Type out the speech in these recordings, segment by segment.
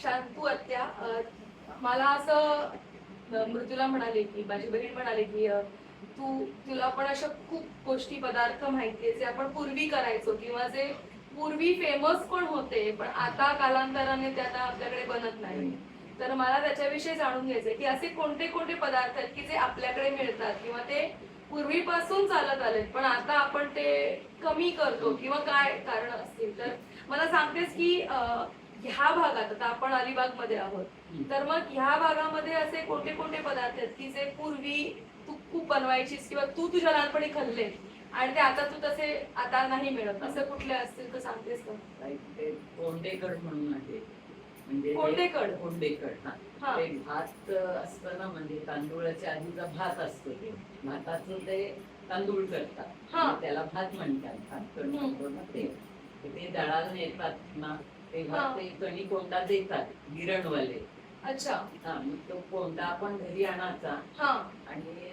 शांतू आत्या, मला असं मृत्यूला म्हणाले की माझी बहीण म्हणाले की तुला पण अशा खूप गोष्टी पदार्थ माहितीये जे आपण पूर्वी करायचो किंवा जे पूर्वी फेमस पण होते पण आता कालांतराने ते आता आपल्याकडे बनत नाही. तर मला त्याच्याविषयी जाणून घ्यायचंय की असे कोणते कोणते पदार्थ आहेत की जे आपल्याकडे मिळतात किंवा ते पूर्वीपासून चालत आलेत पण आता आपण ते कमी करतो किंवा काय कारण असतील तर मला सांगतेस की ह्या भागात आता आपण अलिबाग मध्ये आहोत तर मग ह्या भागामध्ये असे कोणते कोणते पदार्थ आहेत की जे पूर्वी तू खूप बनवायचीस किंवा तू तुझ्या लहानपणी खाल्ले आणि ते आता तू तसे आता नाही मिळत असं कुठले असतील तर सांगतेस का? कोंडेकड म्हणून आहे म्हणजे कोंडेकड ते भात असतं ना म्हणजे तांदूळाच्या आधीचा भात असतो ते भाताचं ते तांदूळ करतात त्याला भात म्हणतात भात करतो ना ते दळाला येतात ना तेव्हा ते कणी कोंडा देतात गिरणवाले. अच्छा. हा मग तो कोंडा आपण घरी आणायचा आणि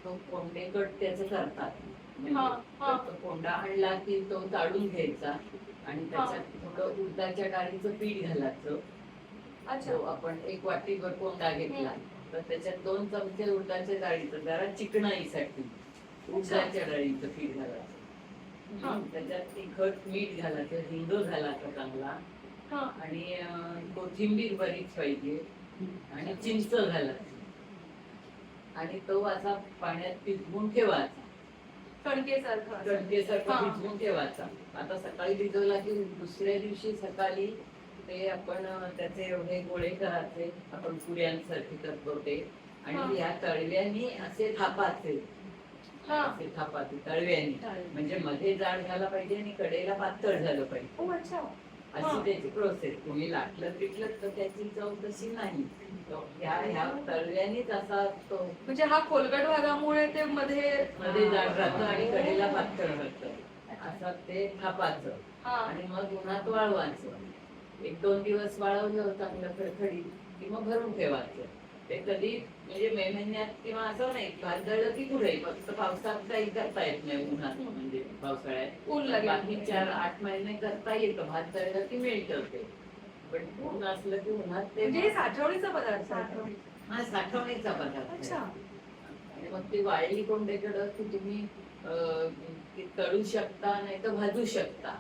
तो कोंडेकड त्याचं करतात म्हणजे कोंडा आणला की तो चाळून घ्यायचा आणि त्याच्यात थोडं उडदाच्या डाळीचं पीठ घालायचं. तो आपण 1 वाटीभर कोंडा घेतला तर त्याच्यात 2 चमचे उडदाच्या डाळीचं जरा चिकणाईसाठी उडदाच्या डाळीचं पीठ घालायचं. त्याच्यात तिखट मीठ घालायचं हिंग घालायचा चांगला आणि कोथिंबीर बरीच पाहिजे आणि चिंच घालायची आणि तो असा पाण्यात भिजवून ठेवायचा कणकेसारखा भिजवून ठेवायचा. आता सकाळी भिजवला की दुसऱ्या दिवशी सकाळी ते आपण त्याचे एवढे गोळे करायचे आपण पुऱ्यांसारखे करतो ते आणि या तळव्यांनी असे थापायचे तळव्यांनी म्हणजे मध्ये जाड झाला पाहिजे आणि कडेला पातळ झालं पाहिजे अशी त्याची प्रोसेस. तुम्ही लाटलं पिटलं तर त्याची चव तशी नाही ह्या तळव्यानीच असा असतो म्हणजे हा खोलगट भागामुळे ते मध्ये जाड राहतं आणि कडेला पातळ राहतं असं ते थापायचं आणि मग उन्हात वाळवायचं. 1-2 दिवस वाळवलं चांगलं खडखडीत की मग भरून ठेवायचं. ते कधी म्हणजे मे महिन्यात किंवा असं नाही भात दळलं की पुढे फक्त पावसात काही करता येत नाही उन्हात म्हणजे पावसाळ्यात बाकी 4-8 महिने करता येतं भात दळलं की मिळतं ते पण ऊन असलं की उन्हात ते साठवणीचा पदार्थ हा साठवणीचा पदार्थ आणि मग ती वाळली कोंडेकडं की तुम्ही तळू शकता नाही तर भाजू शकता.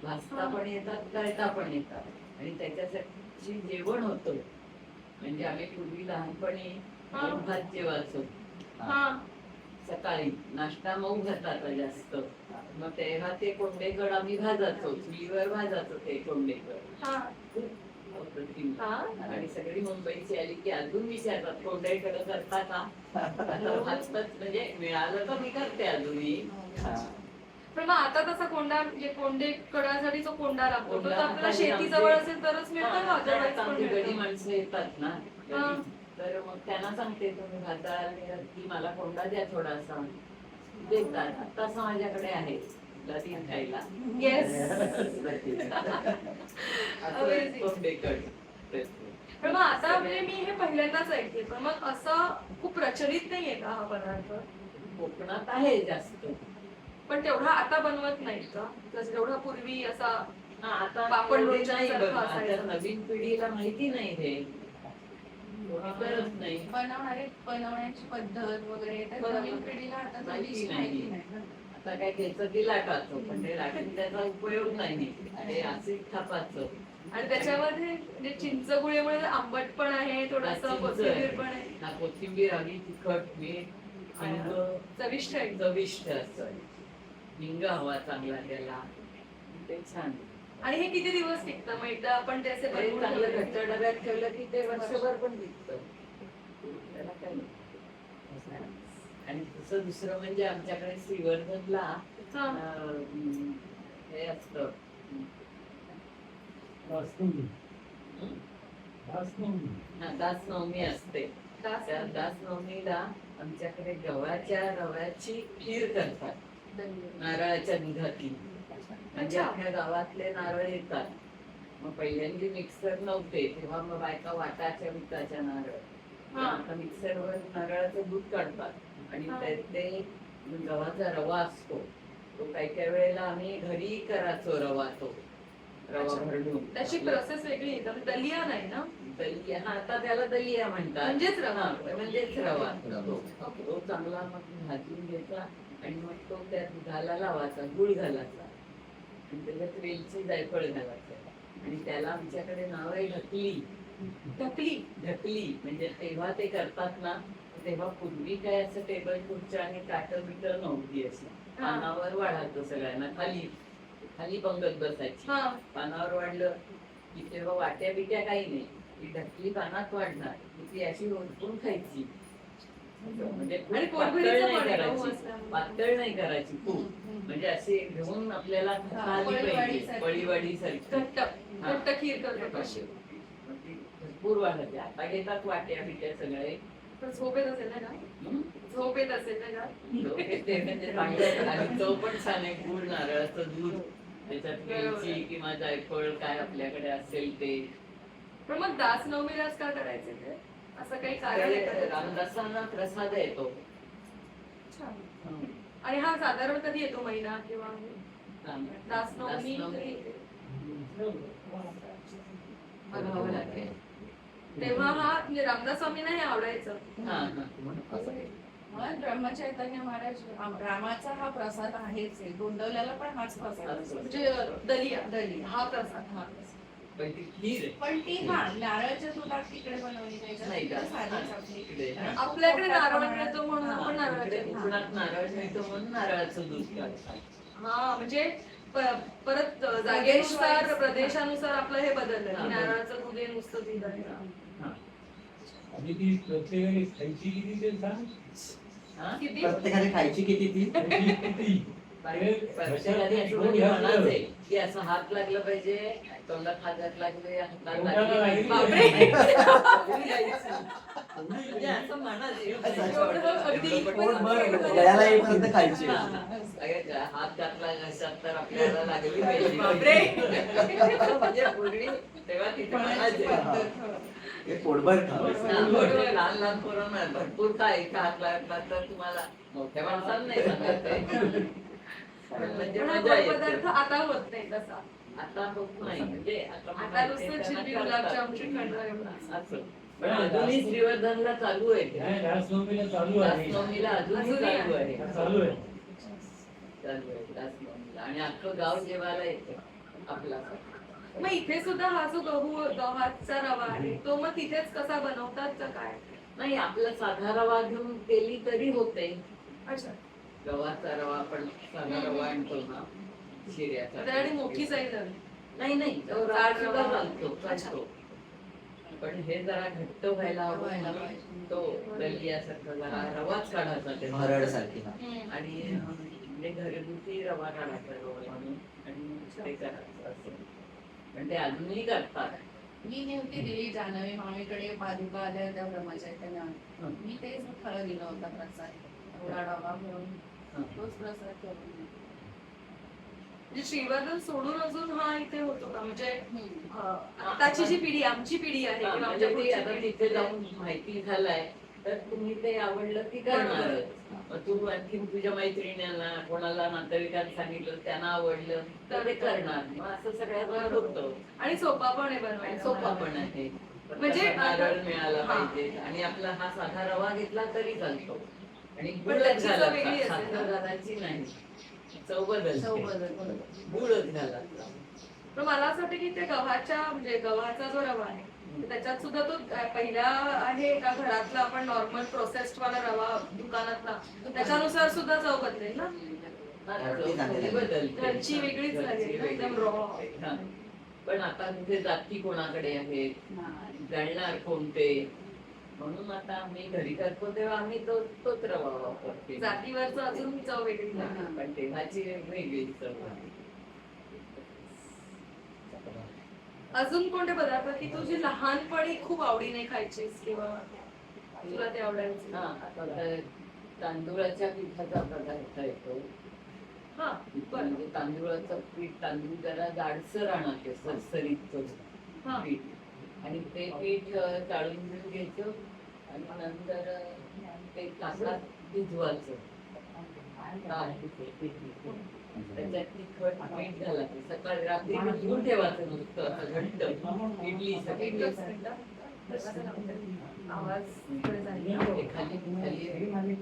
भाजता पण येतात तळता पण येतात आणि त्याच्यासाठी जेवण होतं म्हणजे आम्ही पूर्वी लहानपणी भात जेवायचो सकाळी नाश्ता मऊ भाताचा जास्त मग तेव्हा ते कोंडेकड आम्ही भाजायचो चुलीवर भाजायचो ते कोंडेकड आणि सगळी मुंबईची आली की अजून विचारतात कोंडेकड करता का म्हणजे मिळालं तर मी करते अजूनही. पण मग आता तसा कोंडा म्हणजे कोंडे कडासाठी जो कोंडा लागतो तो आपल्याला शेती जवळ असेल तरच मिळतं. गडी माणसं येतात ना तर मग त्यांना सांगते तुम्ही भात की मला कोंडा द्या थोडासा देतात. आता माझ्याकडे आहे खायला पण मग आता म्हणजे मी हे पहिल्यांदाच ऐकते पण मग असं खूप प्रचलित नाहीये का हा पदार्थ? कोकणात आहे जास्त पण तेवढा आता बनवत नाही का जसं तेवढा पूर्वी असा आता पापड नवीन पिढीला माहिती नाही हे करत नाही बनवण्याची पद्धत वगैरे नवीन पिढीला आता माहिती नाही. आता काय घ्यायचं की लाटायचं पण ते लाटून त्याचा उपयोग नाही आणि असे थापायचं आणि त्याच्यामध्ये म्हणजे चिंच गुळीमुळे आंबट पण आहे थोडंसं कोथिंबीर पण आहे. कोथिंबीर आली तिखट मीठ चविष्ट असतं हिंग हवा चांगला त्याला ते छान. आणि हे किती दिवस टिकतं मग एकदा आपण त्याचे चांगलं घट्ट डब्यात ठेवलं की ते वर्षभर पण टिकतं त्याला काय. आणि तसं दुसरं म्हणजे आमच्याकडे श्रीवर्धनला हे असतं दासनवमी असते. त्या दासनवमीला आमच्याकडे गव्हाच्या रव्याची खीर करतात नारळाच्या दुधातली म्हणजे अख्ख्या गावातले नारळ येतात. मग पहिल्यांदा मिक्सर नव्हते तेव्हा मग बायका वाटाच्या विकाच्या नारळ आता मिक्सरवर नारळाचं दूध काढतात आणि ते गव्हाचा रवा असतो तो काही वेळेला आम्ही घरी करायचो रवा तो रवा भरडून. त्याची प्रोसेस वेगळी आहे, दलिया नाही ना? दलिया, हा आता त्याला दलिया म्हणतात. म्हणजेच रवा. म्हणजेच रवा. तो चांगला मग भाजून घ्यायचा आणि मग तो त्या दुधाला लावायचा, गुळ घालायचा आणि त्याच्यात वेलची जायफळ घालायचं आणि त्याला आमच्याकडे नाव आहे ढकली. ढकली. ढकली म्हणजे तेव्हा ते करतात ना, तेव्हा पूर्वी काय असं टेबल खुर्च्या आणि ताटं बिटर नव्हती अशी. पानावर वाढायचं सगळ्यांना, खाली खाली पंगत बसायची. पानावर वाढलं की तेव्हा वाट्या बिट्या काही नाही, ती ढकली पानात वाढणार की ती अशी ओतून खायची. म्हणजे पातळ नाही करायची खूप, म्हणजे अशी घेऊन आपल्याला पळीवाडी सारखी खीर करतो. भरपूर वाढते. आता घेतात वाट्या बिट्या सगळे. झोप येत असेल ना? झोप येत असेल ना? आणि तो पण छान आहे. गुळ, नारळाचं दूध, त्याच्यात वेलची किंवा जायफळ काय आपल्याकडे असेल ते. पण मग दास नवमीलाच का करायचे ते? असं काही कारण आहे? रामदासांना प्रसाद येतो. आणि हा साधारण कधी येतो, महिना किंवा दास नवमी? बघावं लागेल. तेव्हा हा म्हणजे रामदास स्वामींना हे आवडायचं. ब्रह्मचैतन्य महाराज रामाचा हा प्रसाद आहेच, गोंदवल्याला पण हाच प्रसाद म्हणजे दलिया. दलिया हा प्रसाद. हा पण ती नारळाच्या दुधात तिकडे बनवली नाही. आपल्याकडे नारळ मिळतो म्हणून आपण नारळ मिळतो म्हणून नारळाचं दूध. हा म्हणजे परत जागेनुसार प्रदेशानुसार आपलं हे बदललं की नारळाचं दूध हे नुसतं दूध आहे. आणि ती प्रत्येकाने खायची किती ते सांग? किती? प्रत्येकाने खायची किती ती? किती? की असं हात लागलं पाहिजे, तोंडात हातात लागले, गळ्याला येईपर्यंत खायची. हात घातला घशात तर आपल्याला लागली पाहिजे. म्हणजे पूर्वी तेव्हा तिथे म्हणायचे पोटभर लहान लहान पोरांना भरपूर काय हात लागला तर तुम्हाला मोठ्या माणसांना नाही सांगायचं. म्हणजे मजा येते. पदार्थ आता होत नाही तसा. आता होत नाही, म्हणजे आता नुसतं जिलेबी, गुलाबजाम, श्रीखंड असं. पण अजूनही श्रीवर्धनला चालू आहे. रासनवमीला चालू आहे. रासनवमीला अजूनही चालू आहे. चालू आहे. चालू आहे रासनवमीला. आणि अख्खं गाव जेवायला येतं आपला. मग इथे सुद्धा हा जो गव्हाचा रवा आहे तो मग तिथेच कसा बनवतात का काय? नाही, आपला साधा रवा घेऊन केली तरी होते. अच्छा. गव्हाचा रवा आपण साधा रवा आणतो ना शिऱ्याचा. आणि मोठी साईज हवी. नाही नाही, तो जाड रवा चालतो. पण हे जरा घट्ट व्हायला हवं, तो दलियासारखा जरा रवाच काढायचा भरड सारखी. आणि म्हणजे घरगुती रवा काढायचा म्हणून आणि ते करायचं असं. पण ते अजूनही करतात. मी नेमकी दिली जान्हवी मामीकडे पादुका आल्या त्या ब्रह्मचैतन्य, मी तेच खरं दिलं होता प्रसाद, थोडा डबा घेऊन तोच प्रसाद करून. म्हणजे श्रीवर्धन सोडून अजून हा इथे होतो का? म्हणजे आताची जी पिढी, आमची पिढी आहे किंवा आमच्या आता तिथे जाऊन माहिती झालाय तर तुम्ही ते आवडलं की करणार. तू आणखी तुझ्या मैत्रिणींना कोणाला नातेवाईकांना सांगितलं त्यांना आवडलं तर ते करणार. मग असं सगळ्यात होतं. आणि सोपा पण आहे बनवायला. सोपा पण आहे. म्हणजे नारळ मिळाला पाहिजे आणि आपला हा साधा रवा घेतला तरी चालतो. आणि गुळच घालायचा, साखर घालायची नाही. चव बदल गुळच घालायचा. पण मला असं वाटतं की ते गव्हाच्या म्हणजे गव्हाचा जो रवा आहे त्याच्यात सुद्धा तो पहिला आहे का घरातला आपण नॉर्मल प्रोसेस्ड वाला रवा दुकानातला, त्याच्यानुसार सुद्धा चव बदलेल ना? घरची वेगळीच लागेल एकदम रॉ. पण आता तिथे जाती कोणाकडे आहेत, जाणणार कोणते, म्हणून आता आम्ही घरी करतो तेव्हा आम्ही तोच रवा वापरतो. जातीवरच अजून चव वेगळी लागेल. पण तेव्हाची वेगळी चव आहे. अजून कोणते पदार्थ की तुझी लहानपणी खूप आवडीने खायचीस किंवा तुला ते आवडायचे? आता तांदूळाच्या पिठाचा पदार्थ येतो. म्हणजे तांदूळाचं पीठ, तांदूळ जरा जाडसर आणायचे, सरसरीत पीठ, आणि ते पीठ चाळून घेऊन घ्यायचं आणि नंतर ते ताकात भिजवायचं त्याच्यात तिखट मीठ घालायचं, सकाळी रात्री भिजवून ठेवायचं नुसतं असं घट्ट इडली एकच मिनिटं. आवाज थोडे झाले. खाली खाली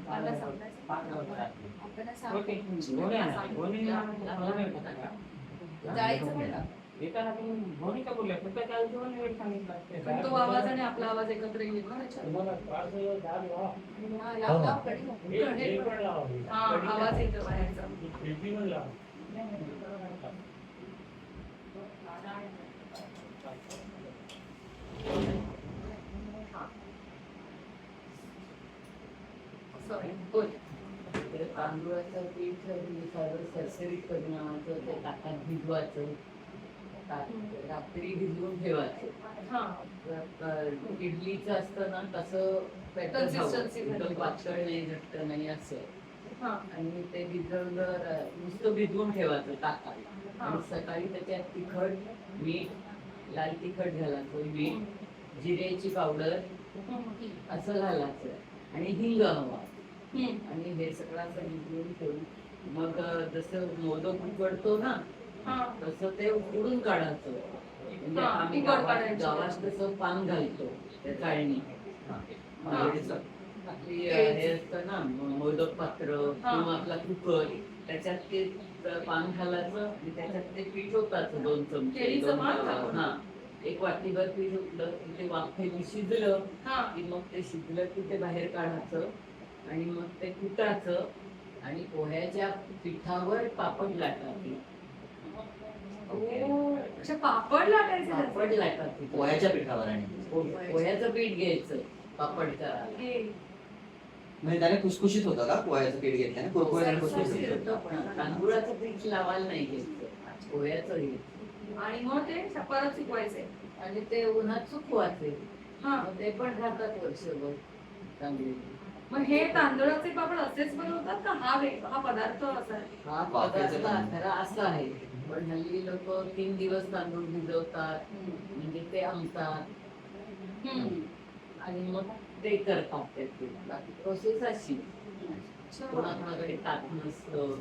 मला सांगायचं. आपण सांगू. जायचं म्हणलं. पण तो आवाज आणि आपला आवाज एकत्र येईल ना त्याच्यात. तुम्हाला फार सगळं दाल लावा. हा, लावा, कढी लावा. हे पण लावा. हा आवाज येतो बाहेरचा. खिडकी पण लावा. Sorry. बोल. तर तांदूळाचं पीठ साधं सरसरीत परिणामाचं ते ताकात भिजवायचं, रात्री भिजवून ठेवायचं. हा. इडलीचं असतं ना तसं pattern हवं. Consistency एकदम झाली. पातळ नाही घट्ट नाही असं. हा. आणि ते भिजवलं नुसतं भिजवून ठेवायचं ताकात. हा. आणि सकाळी त्याच्यात तिखट मीठ, लाल तिखट घालायचं, मीठ, जिऱ्याची पावडर असं घालायचं आणि हिंग हवा. आणि हे सगळं असं भिजवून ठेवून मग जसं मोदक उकडतो ना हा. तसं ते उकडून काढायचं. म्हणजे हा, आम्ही उकड काढायची. गावात कसं पान घालतो त्या चाळणी. आपली हे असतं ना मोदक पात्र हा. किंवा आपला कुकर, त्याच्यात ते पान घालायचं आणि त्याच्यात ते पीठ ओतायचं 2 चमचे. केळीचं पान टाकून? हा, एक वाटीभर पीठ ओतलं की ते वाफेने शिजलं हा. की मग ते शिजलं की ते बाहेर काढायचं आणि मग ते कुटायचं आणि पोह्याच्या पिठावर पापड लाटायचे. ओ, अच्छा पापड लाटायचे त्याचे? पापड लाटायचे पोह्याच्या पिठावर आणि पोह्याचं पीठ घ्यायचं पापड करायला. हे. म्हणजे त्याने खुसखुशीत होतं का पोह्याचं पीठ घेतल्याने? कुरकुरीत आणि खुसखुशीत खुसखुशीत होतं. होतं, पण तांदूळाचं पीठ लावायला नाही घ्यायचं, पोह्याचं घ्यायचं आणि मग ते परत सुकवायचे. आणि ते उन्हात सुकवायचे. हा. मग ते पण राहतात वर्षभर चांगले. मग हे तांदळाचे पापड असेच बनवतात का हा पदार्थ असा आहे? हा वाफेचं पदार्थ खरा असा आहे, पण हल्ली लोक 3 दिवस तांदूळ भिजवतात म्हणजे ते आमतात आणि मग ते करतात त्याची बाकी प्रोसेस अशी. अच्छा. कोणाकोणाकडे ताक नसतं,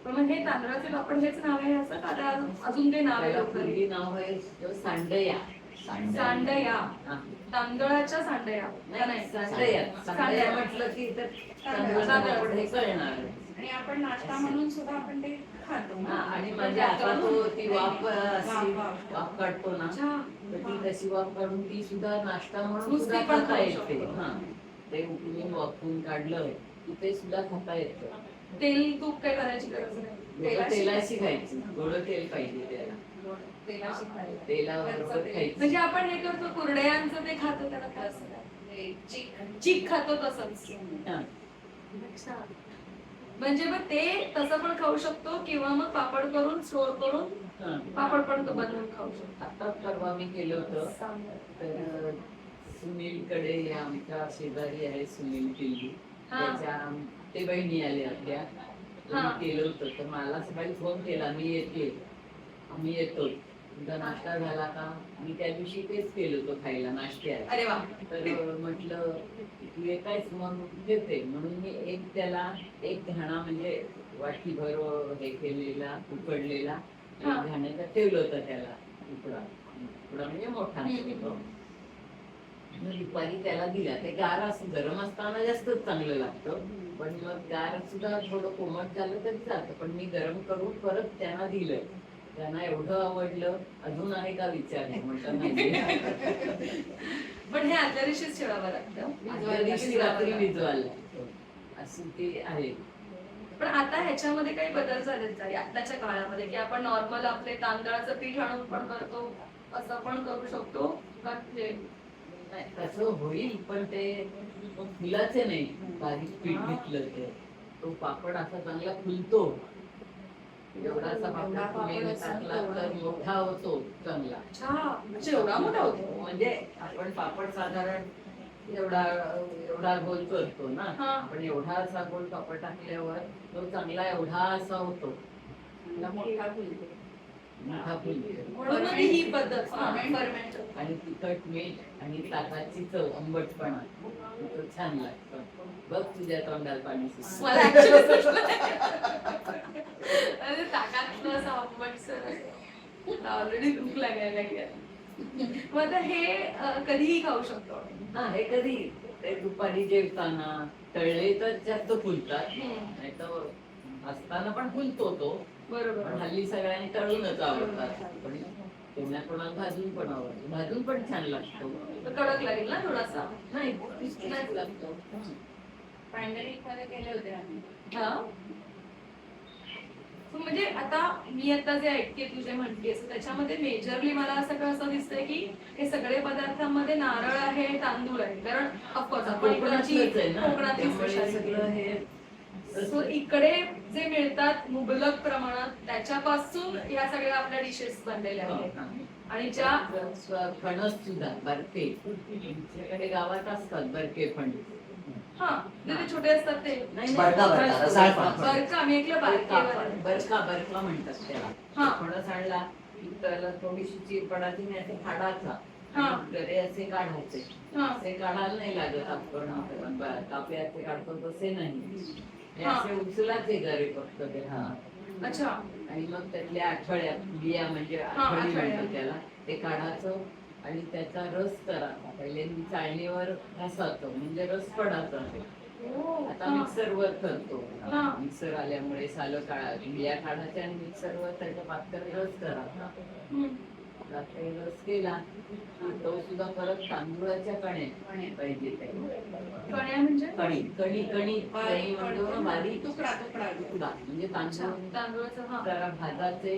पण मग हे तांदळाचे पापड हेच नाव आहे असं का त्याला अजून काही नाव आहे त्याला लोकांनी? पूर्वी नाव आहे सांडया. सांडया. हा. तांदळाच्या सांडया का नाही? सांडया सांडया म्हटलं की तर तांदळाचं पापड हे कळणार. आणि आपण नाश्ता म्हणून सुद्धा आपण ते खातो. हा, आणि म्हणजे आता तो ती वाफ अशी वाफ काढतो ना, अच्छा. तर ती तशी वाफ काढून ती सुद्धा नाश्ता म्हणून नुसती सुद्धा पण खाता खाऊ येते. शकतो. हा, ते उकळून वाफवून काढलं की ते सुद्धा खाता येतं. तेल तूप काय करायची गरज नाही. गोड तेलाशी खायची, गोड तेल पाहिजे त्याला, तेलाशी खायला. तेलाबरोबर खायची. म्हणजे आपण हे करतो कुरडयांचं ते खातो त्याला काय असं काय? ते चिक चीक खातो तसंच. हा. अच्छा. म्हणजे मग ते तसं पण खाऊ शकतो किंवा मग पापड करून स्टोर करून हा. पापड पण तो बनवून खाऊ शकतो. आता परवा मी केलं होतं. सांगा. तर सुनीलकडे आमच्या शेजारी आहे सुनील पिल्ली, हा. त्याच्या ते बहिणी आल्या आपल्या. हा. मी केलं होतं तर मला सकाळी फोन केला, मी येते, आम्ही येतो, तुझा नाश्ता झाला का? मी त्या दिवशी तेच केलं होतं खायला नाश्त्याला. अरे वा. तर म्हटलं तू येतायस मग येते, म्हणून मी त्याला एक घाणा म्हणजे वाटीभर हे केलेला उकडलेला एक हा. घाण्याचा ठेवलं होतं त्याला, उकडा उकडा म्हणजे मोठा असतो. मग दुपारी त्याला दिला. ते गार असं गरम असताना जास्तच चांगलं लागतं, पण मग गार सुद्धा थोडं कोमट झालं तरी चालतं, पण मी गरम करून परत त्यांना दिलं. त्यांना एवढं आवडलं, अजून आहे का विचार म्हटलं नाही. पण हे आदल्या दिवशीच ठेवावं लागतं. आदल्या दिवशी रात्री भिजवायला लागतं. अशी ती आहे. पण आता ह्याच्यामध्ये काही बदल झालेत का आताच्या काळामध्ये की आपण नॉर्मल आपले तांदळाचं पीठ आणून पण करतो, असं पण करू शकतो का? ते नाही, तसं होईल, पण ते फुलाचे नाही. बारीक पीठ घेतलं तर तो पापड असा चांगला फुलतो. एवढासा पापड फुलेला टाकला तर मोठा होतो चांगला. अच्छा, म्हणजे एवढा मोठा होतो. म्हणजे आपण पापड साधारण एवढा गोल करतो ना, हा. आपण एवढा असा गोल पापड टाकल्यावर तो चांगला एवढा असा होतो. मोठा फुलतो. मोठा फुलतो. म्हणून ही पद्धत ferment. आणि तिखट मीठ आणि ताकाची चव आंबटपणा तो छान लागतो. बघ तुझ्या तोंडाला पाणी सुटलं. मला actually सुचलं. अरे ताकातलं असं आंबटसर ऑलरेडी भूक लागायला लागली. मग आता हे कधीही खाऊ शकतो. हा हे कधी ते दुपारी जेवताना तळले तर जास्त फुलतात, नाही तर असताना पण फुलतो तो. पण बरोबर. हल्ली सगळ्यांनी तळूनच आवडतात. पण कोणाकोणाला भाजून पण आवडतो, भाजून पण छान लागतो. कडक लागेल ना थोडासा. नाही नाही लागतो. पॅन्डेमिक मध्ये केले होते आम्ही. हा. म्हणजे आता मी आता जे ऐकते तुझे म्हणतेस त्याच्यामध्ये मेजरली मला असं कसं दिसतंय की हे सगळे पदार्थांमध्ये नारळ आहे, तांदूळ आहे. कारण ऑफकोर्स आपण कोकणातलंच आहे ना, कोकणातली त्यामुळे specialty. सगळं हे सो इकडे जे मिळतात मुबलक प्रमाणात त्याच्यापासून या सगळ्या आपल्या डिशेस बनलेल्या आहेत. आणि ज्या फणस सुद्धा बर्फे तुमच्याकडे गावात असतात बर्फे फणस. हा जे ते छोटे असतात ते नाही बरका, बरका, रसाळ फणस. बरका मी ऐकलं बारकेवाले. बरका म्हणतात त्याला. हा. फणस आणला की त्याला थोडीशी चिरपडाची नाही असे फाडाचा हा. गरे असे काढायचे. हा. असे काढायला नाही लागत आपण कापे असे काढतो तसे नाही. हे हा. असे उचलाचे गरे फक्त ते. हा. अच्छा. आणि मग त्यातल्या आठवड्यात बिया म्हणजे आठवडी आठवड्या. म्हणतात त्याला, ते काढायचं आणि त्याचा रस करायचा. पहिल्यांदा चाळणीवर घासायचं म्हणजे रस पडायचा. आता मिक्सरवर करतो. हा. मिक्सर आल्यामुळे सालं बिया काढायच्या आणि मिक्सरवर त्याचा पातळ रस करायचा. आता ते रस केला की तो सुद्धा परत तांदूळाच्या कण्या पाहिजे त्या. कण्या म्हणजे कणी. कणी कणी कणी म्हणतो ना बारीक तुकडा तुकडा तुकडा म्हणजे तांदूळ तांदूळाचं. हा. जरा भाजायचे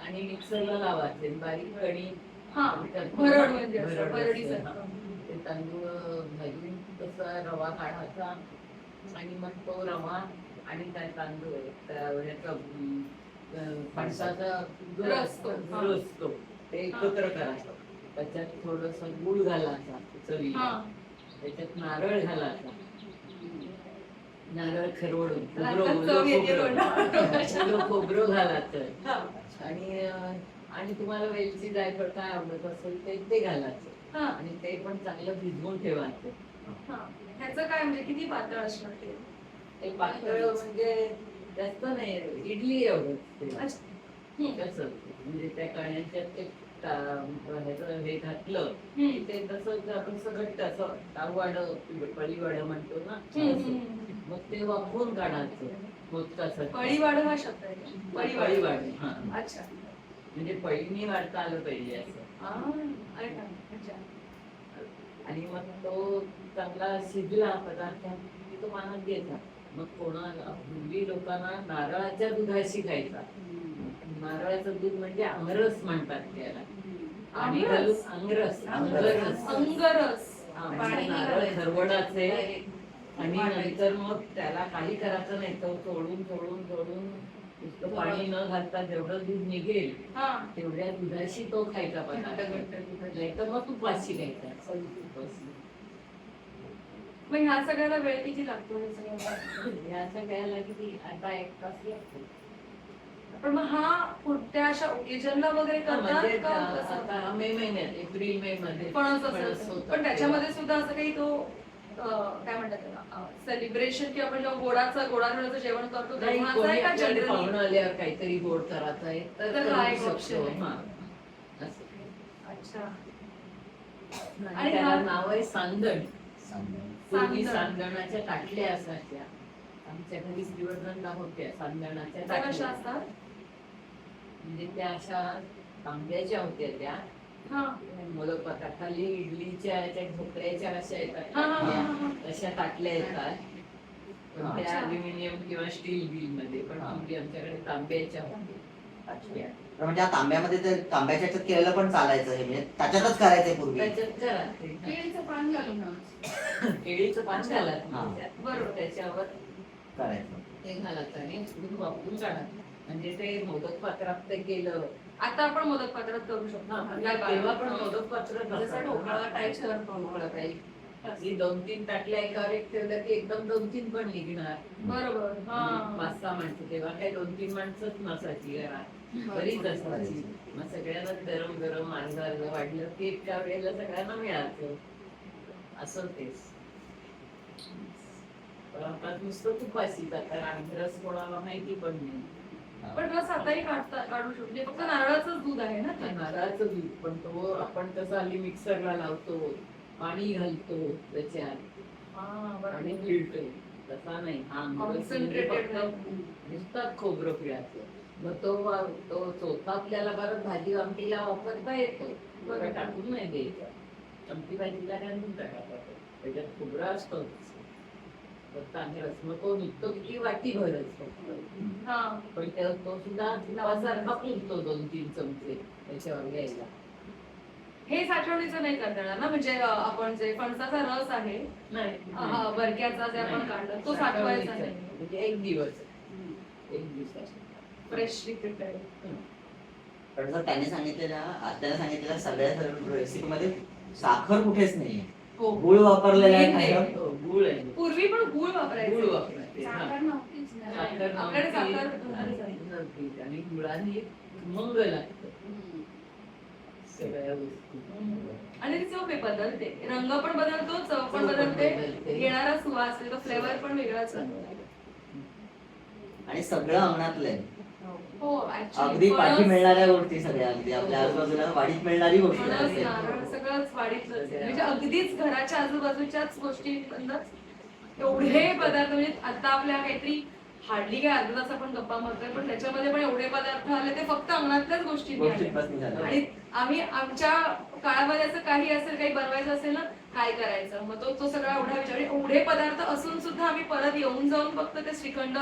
आणि मिक्सरला लावायचे बारीक कणी. हा. भरड म्हणजे असं, भरडीसारखं. ते तांदूळ भाजून तसा रवा काढायचा आणि मग तो रवा आणि त्या तांदूळ ह्याचा फणसाचा रस तो. रस तो ते एकत्र करायचं. त्याच्यात थोडस गुळ घालायचा चवीला. हा. त्याच्यात नारळ घालायचा. नारळ खरवडून आता चव येते ओलं खोबरं घालायचं. हा. आणि तुम्हाला वेलची जायफळ काय आवडत असेल ते घालायचं. हा. आणि ते पण चांगलं भिजवून ठेवायचं. हा. ह्याचं काय म्हणजे किती पातळ असणार ते? ते पातळ म्हणजे जास्त नाही, इडली एवढं ते. कसं म्हणजे त्या कण्याच्यात ते ह्याचं हे घातलं की ते तसं आपण घट्ट असं ताववाड पळीवाड म्हणतो ना तसं. मग ते वाफवून काढायचं मोदकासाठी. पळीवाड हा शब्द आहे. पळीवाड. पळीवाड. हा. अच्छा. म्हणजे पळीनी वाढता आलं पाहिजे असं. अरे का. अच्छा. आणि मग तो चांगला शिजला पदार्थ की तो मानात घ्यायचा. मग कोणाला पूर्वी लोकांना नारळाच्या दुधाशी खायचा. नारळाचं दूध म्हणजे आंगरस म्हणतात त्याला. आणि घालून अंगरस अंगरस अंगरस. म्हणजे नारळ खरवडाचे आणि नंतर मग त्याला काही करायचं नाही, तो सोडून सोडून सोडून नुसतं पाणी न घालता जेवढं दूध निघेल हा. तेवढ्या दुधाशी तो खायचा पदार्थ. नाही तर मग तुपाशी खायचा. तुपाशी. मग ह्या सगळ्याला वेळ किती लागतो हे सगळं? या सगळ्याला किती आता 1 तास लागतो. पण मग हा कोणत्या अशा ओकेजनला वगैरे करतात म्हणजे का कसं? आता मे महिन्यात एप्रिल मे मध्ये फणस फणस असेल होतात. पण त्याच्यामध्ये सुद्धा असं काही तो काय म्हणतात त्याला सेलिब्रेशन की आपण जेव्हा गोडाचं जेवण करतो नाही, तेव्हा असं कोणी आहे का आपल्याकडे जनरली? पाहुणं आल्यावर काहीतरी गोड करायचं आहे तर तर हा करू एक शकतो. option आहे. हा. असं. अच्छा. आणि आणि त्याला हा- नाव आहे सांदण. पूर्वी सांदण. सांदणाच्या ताटल्या असायच्या. आमच्या घरी श्रीवर्धनला होत्या सांदणाच्या त्या कशा ताटल्या. असतात? म्हणजे त्या अशा तांब्याच्या होत्या त्या. हा. मोदक पात्राखाली इडलीच्या त्या ढोकळ्याच्या अशा येतात हा, हा, हा, ताटल्या. हा. तशा ताटल्या येतात. पण हा. त्या अच्छा. अल्युमिनियम किंवा स्टील बिल मध्ये पण हा. पूर्वी आमच्याकडे तांब्याच्या होत्या. अच्छा. तर म्हणजे या तांब्यामध्ये ते तांब्याच्या ह्याच्यात केलेलं पण चालायचं हे म्हणजे त्याच्यातच करायचंय पूर्वी. त्याच्यात करा ते. केळीचं पान घालून ना. केळीचं पान घाला हा. बरोबर. त्याच्यावर करायचं. ते घालायचं आणि उकडून वापरून काढायचं. म्हणजे ते मोदक पात्रात ते केलं. आता आपण मोदक पात्रात करू शकतो. हा, काय तेव्हा बाळ? पण मोदक पात्र जसं ढोकळा टाईप करतो ढोकळा टाईप. ही 2-3 ताटल्या एकावर एक ठेवलं की एकदम 2-3 पण निघणार. बरोबर. हा 5-6 माणसं तेव्हा काही 2-3 माणसंच नसायची घरात, बरीच असायची. मग सगळ्यांनाच गरम गरम अर्ध अर्ध वाढलं की एका वेळेला सगळ्यांना मिळायचं. असं तेच. पण आता नुसतं तुपाशीच, आता रस कोणाला माहिती पण नाही. पण रस आताही काढू शकतो म्हणजे फक्त नारळाचंच दूध आहे ना ते. नारळाचं दूध पण तो आपण कसं हल्ली मिक्सरला लावतो, पाणी घालतो त्याच्यात हा, बरोबर. आणि पिळतो. तसा नाही, हा Concentrated फक्त नुसताच खोबरं पिळायचं. मग तो चोथा आपल्याला परत भाजी आमटीला वापरता येतो, बरं टाकून नाही द्यायचा. आमटी भाजीला घालून टाकायचा, त्याच्यात खोबरं असतोच. फक्त आम्ही रस मग तो निघतो किती वाटी भरच फक्त. हा पण तो सुद्धा नावासारखा पुरतो 2-3 चमचे त्याच्यावर घ्यायला. हे साठवणीचं नाही करता येणार ना म्हणजे आपण जे फणसाचा रस आहे नाही बरक्याचा जे आपण काढलं तो साठवायचा नाही म्हणजे एक दिवस, एक दिवसाचा. Freshly prepared. पण जर त्याने सांगितलेल्या आत्याने सांगितलेल्या सगळ्या रेसिपी मध्ये साखर कुठेच नाहीये. हो गुळ वापरलेला आहे नाही. खायला. हो, गुळ आहे. पूर्वी पण गुळ गुळ वापरायचे वापरायचे. हा. साखर नव्हतीच ना. साखर आपल्याकडे साखर नव्हती आणि गुळाने खमंग लागतं सगळ्या गोष्टी. आणि ती चव बदलते, रंग पण बदलतो, चव पण बदलते, येणारा सुवास तो फ्लेवर पण वेगळाच असतो. आणि सगळं अंगणातलं आहे. हो अगदी पाठी मिळणाऱ्या गोष्टी सगळ्या, अगदी आपल्या आजूबाजूला वाडीत मिळणारी गोष्टी फणस, आहेत. नारळ सगळंच वाढीतलंच आहे. म्हणजे अगदीच घराच्या आजूबाजूच्याच गोष्टींमधूनच एवढे पदार्थ म्हणजे आता आपल्या काहीतरी हार्डली काय अर्धा तास आपण गप्पा मारतोय पण त्याच्यामध्ये पण एवढे पदार्थ आले ते फक्त अंगणातल्याच गोष्टी गोष्टींपासून झालं. आणि आम्ही आमच्या काळामध्ये असं काही असेल, काही बनवायचं असेल ना, काय करायचं, मग तो सगळा एवढा विचार, एवढे पदार्थ असून सुद्धा आम्ही परत येऊन जाऊन फक्त ते श्रीखंड,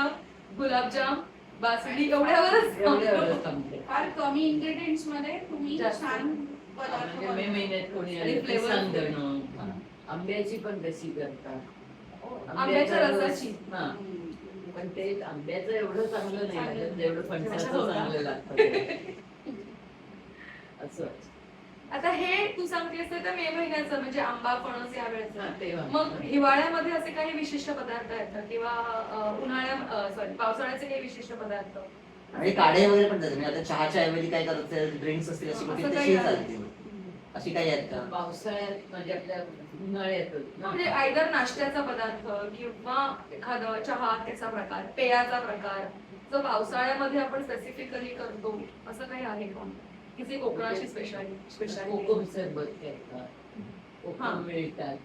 गुलाबजाम, बासुंदी एवढ्यावरच थांबते. फार कमी इन्ग्रेडियंट्स मध्ये तुम्ही जास्त. छान पदार्थ म्हणजे मे महिन्यात कोणी आणि आलं की flavor. सांधणं, हा. आंब्याची पण कशी करतात. आंब्याच्या रसाची. हा. पण ते आंब्याचं एवढं चांगलं नाही चांगलं. लागत जेवढं अच्छा, फणसाचं हो का? चांगलं लागतं. असं आता हे तू सांगतेस ते तर मे महिन्याचं म्हणजे आंबा, फणस या हा, वेळेचं. तेव्हा. मग हिवाळ्यामध्ये असे काही विशिष्ट पदार्थ आहेत का किंवा सॉरी पावसाळ्याचे काही विशिष्ट पदार्थ? आणि काढे वगैरे पण जाते. म्हणजे आता चहाच्या ऐवजी काय करतात, ड्रिंक्स असतील अशी असं कुठली काही तशी आहे. चालतील. अशी काही आहेत का? पावसाळ्यात म्हणजे आपल्या उन्हाळ्यातच ना. म्हणजे आयदर नाश्त्याचा पदार्थ किंवा एखादा चहा त्याचा प्रकार, पेयाचा प्रकार जो पावसाळ्यामध्ये आपण स्पेसिफिकली करतो असं काही आहे का? की जे कोकणाची स्पेशालिटी? कोकम सरबत करतात, हा. कोकम मिळतात,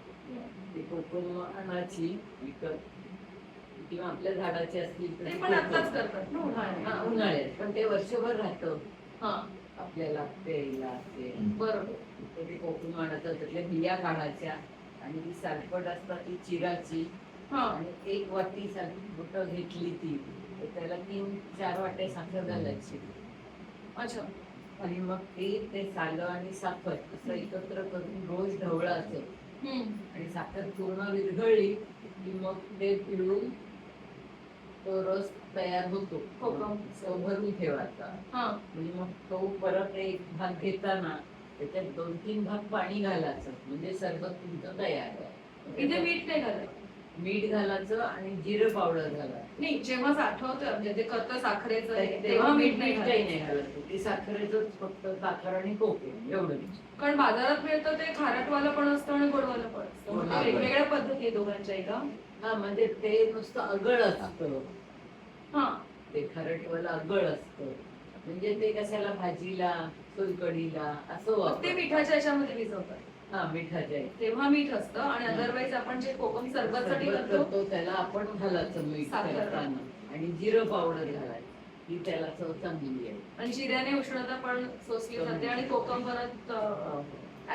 ती कोकम आणायची विकत किंवा आपल्या झाडाची असतील तर ते ती पण आत्ताच कोकम. करतात ना उन्हाळ्यात. हा, उन्हाळ्यात पण ते वर्षभर राहतं हा आपल्याला प्यायला ते. बरोबर. ते कोकम आणायचं, त्यातल्या बिया काढायच्या आणि ती सालपट असतात ती चिराची हा आणि 1 वाटी सालपट घेतली ती तर त्याला 3-4 वाट्या साखर घालायची अच्छा. आणि मग ते सालं आणि साखर असं एकत्र करून रोज ढवळायचं हम्म. आणि साखर पूर्ण विरघळली की मग ते पिळून तो रस तयार होतो, कोकम. तो भरून ठेवायचा. हा म्हणजे मग तो परत एक भाग घेताना त्याच्यात 2-3 भाग पाणी घालायचं म्हणजे सरबत तुमचं तयार आहे. इथे मीठ नाही घालत. मीठ घालायचं आणि जिरं पावडर घालायचं. नाही जेव्हा साठवतोय म्हणजे ते करतं साखरेचं हे, तेव्हा तेव्हा मीठ नाही काही घालत. नाही घालायचं, ती साखरेचंच फक्त साखर आणि कोकम एवढंच. कारण बाजारात मिळतं ते खारटवालं पण असतं आणि गोडवालं पण असतं हो, म्हणजे हा, वेगवेगळ्या पद्धती आहे दोघांच्या का? हा म्हणजे ते नुसतं अगळ असतं, हा ते खारटवालं अगळ असतं म्हणजे ते कशाला भाजीला सोलकडीला असं मग ते वापरतात. मिठाच्या याच्यामध्ये भिजवतात हा मिठाच्या तेव्हा मीठ असतं आणि अदरवाईज आपण जे कोकम सरबतसाठी करतो करतो त्याला आपण घालायचं मीठ साखर. करताना आणि जिरं पावडर घालायची ती त्याला चव चांगली आहे. आणि जिऱ्याने उष्णता पण सोसली जाते आणि कोकम परत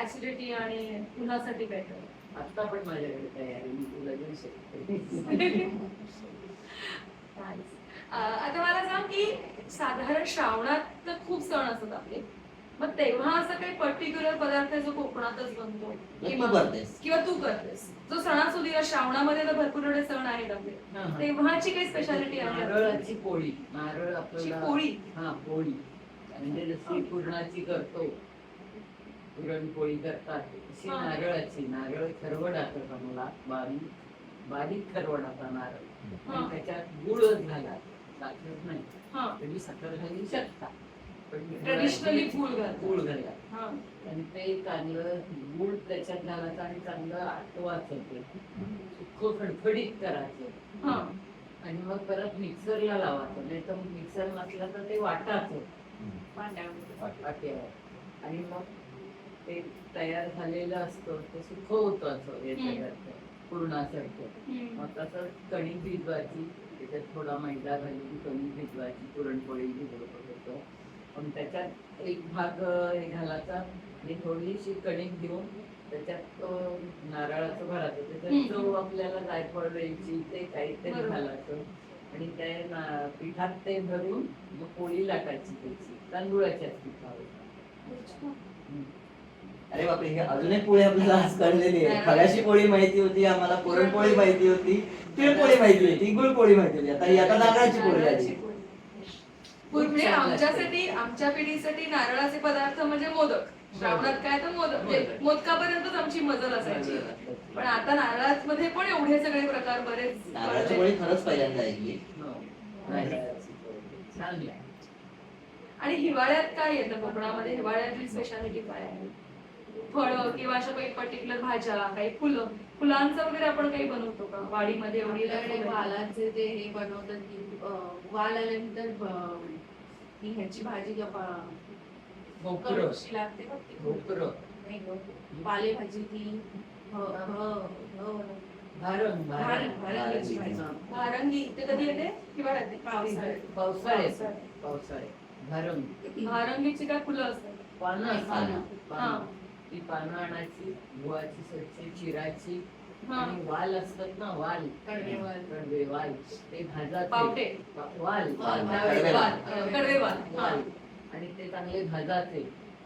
ऍसिडिटी आणि उन्हासाठी बेटर. आता पण माझ्याकडे तयारी मी तुला देऊ शकते. आता मला सांग की साधारण श्रावणात तर खूप सण असतात आपले, मग तेव्हा असं काही पर्टिक्युलर पदार्थ आहे जो कोकणातच बनतो तू करतेस. किंवा तू करतेस जो सणासुदीला श्रावणामध्ये तर भरपूर एवढे सण आहेत आपले, हा, हा. तेव्हाची काही स्पेशालिटी आहे? नारळाची पोळी, नारळ अशी आपल्याला पोळी हा पोळी म्हणजे जशी पुरणाची करतो पुरणपोळी करतात तशी हा. नारळाची, नारळ खरवडाचा चांगला बारीक बारीक खरवडाचा नारळ हा. आणि त्याच्यात गुळच घाला, साखर नाही. हा तुम्ही साखर घालू शकता पण ट्रेडिशनली गुळ घालतात. गुळ घाला हा आणि ते चांगलं गुळ त्याच्यात घालायचं आणि चांगलं आटवायचं ते सुक्क खडखडीत करायचं हा आणि मग परत मिक्सरला लावायचं, नाही तर मिक्सर नसला तर ते वाटायचं वाट्यावर आणि मग ते तयार झालेलं असतं ते सुख होतं असं याच्यासारखं पूर्णासारखं. हम्म. मग तसं कणिक भिजवायची, त्याच्यात थोडा मैदा घालून कणिक भिजवायची, पुरणपोळी भिजवत होतं. पण त्याच्यात एक भाग हे घालायचा आणि थोडीशी कणिक घेऊन त्याच्यात नारळाचं भरायचं, त्याच्यात जो आपल्याला जायफळ वेलची ते काहीतरी बरोबर. घालायचं आणि त्या पिठात ते भरून मग पोळी लाटायची त्याची तांदूळाच्याच पिठावर. अरे बापरे, हे अजून एक पोळी आपल्याला आज कळलेली आहे. खव्याची पोळी माहिती होती आम्हाला, पुरणपोळी माहिती होती, तिळपोळी माहिती होती, गुळपोळी माहिती होती, आता ही आता नारळाची पोळी आली. पूर्वी आमच्यासाठी, आमच्या पिढीसाठी नारळाचे पदार्थ म्हणजे मोदक. श्रावणात काय तर मोदक, म्हणजे मोदकापर्यंतच आमची मजल असायची. पण आता नारळात मध्ये पण एवढे सगळे प्रकार बरेच नारळाची पोळी खरंच पहिल्यांदा ऐकली. नारळाची पोळी छान लागते. आणि हिवाळ्यात काय येतं कोकणामध्ये? हिवाळ्यातली स्पेशालिटी काय आहे? फळं किंवा अशा काही पर्टिक्युलर भाज्या, काही फुलं, फुलांचं वगैरे आपण काही बनवतो का वाडीमध्ये? एवढी आपल्याकडे वालाचे ते हे बनवतात की वाल आल्यानंतर ती ह्याची भाजी भोपळं, कळशी लागते बघ ती. भोपळं, नाही गं, पालेभाजी ती भारंग, भारंगीची भाजी. भारंगी ते कधी येते? हिवाळ्यात. पावसाळ्यात, भारंग, भारंगीची काय फुलं असतात? पानं असतात, हा. पानं. ती पानं आणायची, गुळाची स्वच्छ चिरायची हा. आणि वाल असतात ना, वाल, कडवे वाल. कडवे वाल, ते भाजायचे. पावटे. वाल, कडवे वाल. कडवे वाल. वाल आणि ते चांगले भाजायचे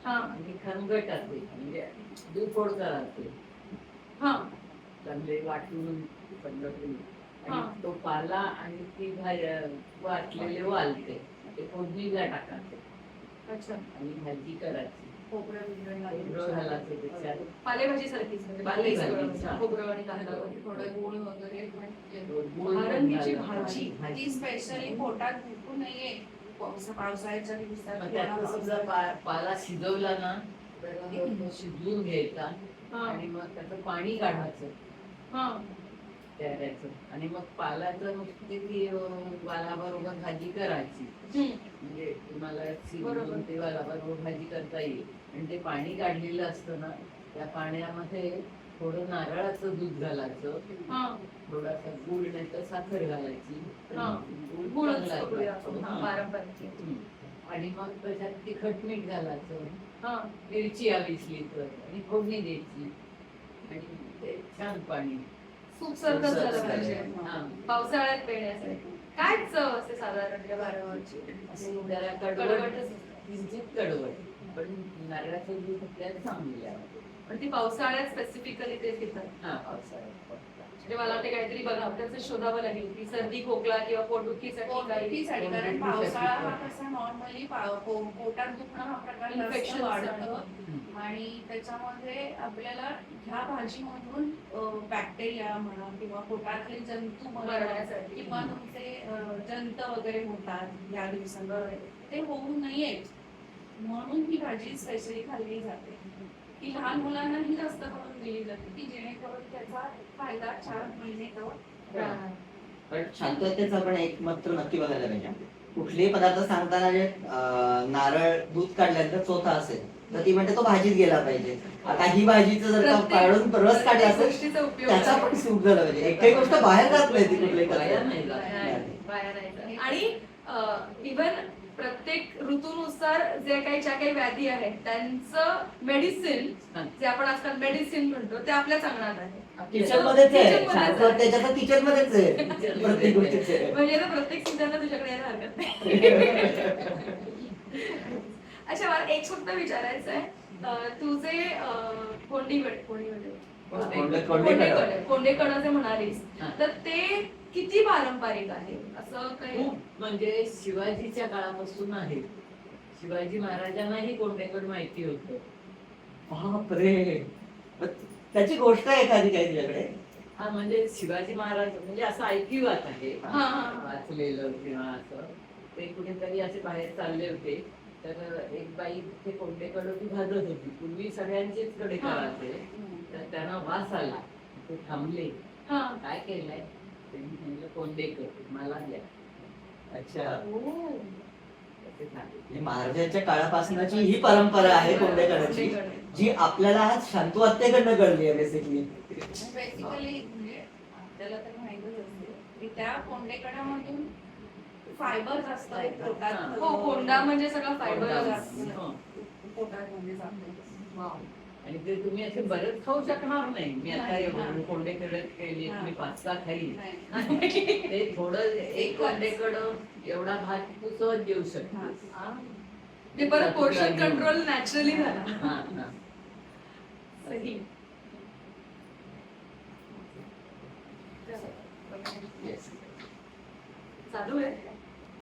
हा आणि खणगटाचे, म्हणजे दुफोड करायचे, हा चांगले वाटून खणगटून हा. आणि तो पाला आणि ती वाटलेले वाल ते फोडणीला टाकायचे अच्छा. आणि भाजी करायची, खोबरं बिबरं खोबरं घालून. घालायचं त्याच्यात, पालेभाजी सारखीच म्हणजे पालेभाजी, सगळं हा. खोबरं आणि कांदा वगैरे. थोडं गुळ वगैरे म्हणजे गुळ भारंगीची घालायचं. भाजी. ती स्पेशली पोटात दुखू नये पावसाळ्याच्या दिवसात मग त्यात समजा पाला शिजवला ना तर तो शिजवून घ्यायचा हा आणि मग त्याचं पाणी काढायचं हा त्याचं आणि मग पालाचं नुसती ती वालाबरोबर भाजी करायची, हम्म. म्हणजे तुम्हाला बरोबर. शिजवून ते वालाबरोबर भाजी करता येईल. आणि ते पाणी काढलेलं असतं ना, त्या पाण्यामध्ये थोडं नारळाचं दूध घालायचं, हा थोडासा गुळ नाही तर साखर घालायची, हा. गुळ गुळच चांगला वापरूया लागतो. आपण. हा. पारंपरिक. आणि मग त्याच्यात तिखट मीठ घालायचं, हा मिरची आविसली तर आणि फोडणी द्यायची आणि ते छान पाणी. सूप सारखं सूप झालं सारखं पाहिजे हा. पावसाळ्यात पिण्यासाठी. काय चव असते साधारण त्या बारावरची. असे जरा कडवट, कडवटच. किंचित कडवट, पण नारळाचं दूध आपल्याला चांगली लागते. पण ती पावसाळ्यात स्पेसिफिकली ते पितात. हा, पावसाळ्यात. म्हणजे मला वाटतं काहीतरी बघा आपल्याला शोधावं लागेल की सर्दी खोकला किंवा पोटदुखीसाठी काही पोटदुखीसाठी, कारण पावसाळा हा कसा नॉर्मली पोटात दुखणं हा प्रकार जास्त Infection वाढतं आणि त्याच्यामध्ये आपल्याला ह्या भाजीमधून बॅक्टेरिया म्हणा किंवा पोटातले जंतू म्हणा मरण्यासाठी. किंवा तुमचे जंत वगैरे होतात या दिवसांवर ते होऊ नयेत म्हणून ही भाजी स्पेशली खाल्ली जाते. ही लहान मुलांनाही जास्त करून दिली जाते की जेणेकरून त्याचा फायदा 4 महिने राहणार. पण शांततेचं आपण एक मात्र नक्की बघायला पाहिजे, कुठलेही पदार्थ सांगताना जे नारळ दूध काढल्यानंतर चोथा असेल तर ती म्हणते तो भाजीत गेला पाहिजे. आता ही भाजीचं जर का काढून रस काढला असेल गोष्टीचा उपयोग त्याचा आहे. पण सूप झाला पाहिजे. एकही गोष्ट बाहेर जात नाही ती कुठल्याही बाहेर पदार्थ. नाही जात. बाहेर नाही जात. आणि इव्हन प्रत्येक ऋतूनुसार जे काही ज्या काही व्याधी आहेत त्यांचं मेडिसिन जे आपण आजकाल मेडिसिन म्हणतो ते आपल्याच अंगणात आहे. किचन मध्येच आहे, किचन मध्येच शांत आहे. त्याच्यात किचन मध्येच आहे प्रत्येक गोष्टीचे. म्हणजे आता प्रत्येक सीझनला तुझ्याकडे यायला हरकत नाही. अच्छा, मला एक फक्त विचारायचं आहे, तुझे कोंडेकण जे म्हणालीस तर ते किती पारंपरिक आहे असं काही? खूप म्हणजे शिवाजीच्या काळापासून आहे. शिवाजी महाराजांनाही कोंडेकड माहिती होतं बापरे. त्याची गोष्ट आहे एखादी काही तुझ्याकडे? हा म्हणजे शिवाजी महाराज म्हणजे असं ऐकिवात आहे हा, हा. वाचलेलं किंवा असं. ते कुठेतरी असे बाहेर चालले होते तर एक बाई ते कोंडेकडं ती भाजत होती. पूर्वी सगळ्यांचेच कडे हा. करायचे. तर त्यांना वास आला ते थांबले. हा. काय केलंय त्यांनी म्हणलं कोंडेकर मला द्या. अच्छा. ते झाले. म्हणजे महाराजांच्या काळापासूनची ही परंपरा आहे कोंडेकडाची, जी आपल्याला आज शांतू आत्तेकडनं कळली आहे बेसिकली. बेसिकली म्हणजे आपल्याला तर माहितच असते की त्या कोंडेकडामधून फायबर जास्त आहे पोटात. हो, कोंडा म्हणजे सगळा फायबर कोंडा. जास्त. हं. पोटात म्हणजे जातो. आणि ते तुम्ही असे बरेच खाऊ शकणार नाही. मी आता नाही, एवढं हा. कोंडेकडे केली हा. मी 5-6 खाईल. नाही. ते थोडं एक कोंडेकडं एवढा भात तू सहज जेवू शकतेस. हा. ते परत पोर्शन कंट्रोल नॅचरली झाला. हा, हा. सही. Yes. चालू आहे.